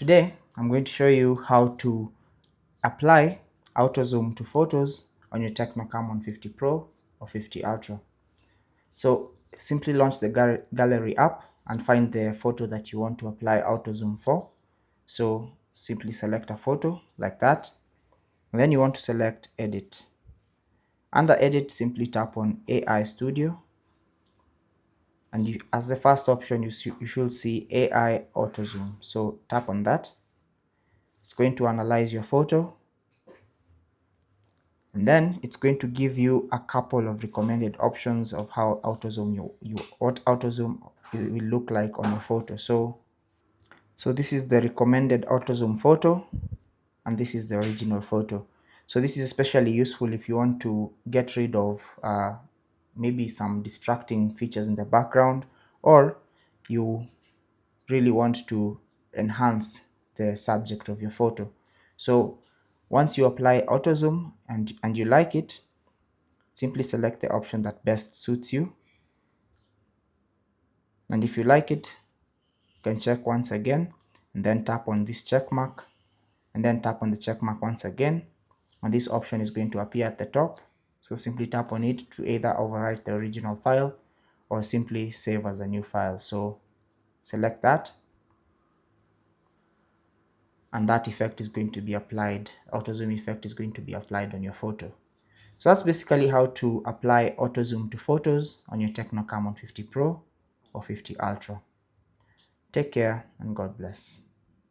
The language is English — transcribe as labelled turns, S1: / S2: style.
S1: Today I'm going to show you how to apply auto zoom to photos on your Tecno Camon 50 Pro or 50 Ultra. So simply launch the gallery app and find the photo that you want to apply auto zoom for. So simply select a photo like that, and then you want to select edit. Under edit, simply tap on AI Studio, and as the first option you should see AI auto zoom. So tap on that. It's going to analyze your photo, and then it's going to give you a couple of recommended options of how auto zoom what auto zoom will look like on your photo. So this is the recommended auto zoom photo, and this is the original photo. So this is especially useful if you want to get rid of maybe some distracting features in the background, or you really want to enhance the subject of your photo. So once you apply auto zoom and you like it, simply select the option that best suits you, and if you like it, you can check once again and then tap on this check mark, and then tap on the check mark once again, and this option is going to appear at the top. So simply tap on it to either overwrite the original file or simply save as a new file. So select that, and that effect is going to be applied, auto zoom effect is going to be applied on your photo. So that's basically how to apply auto zoom to photos on your Tecno Camon 50 Pro or 50 Ultra. Take care and God bless.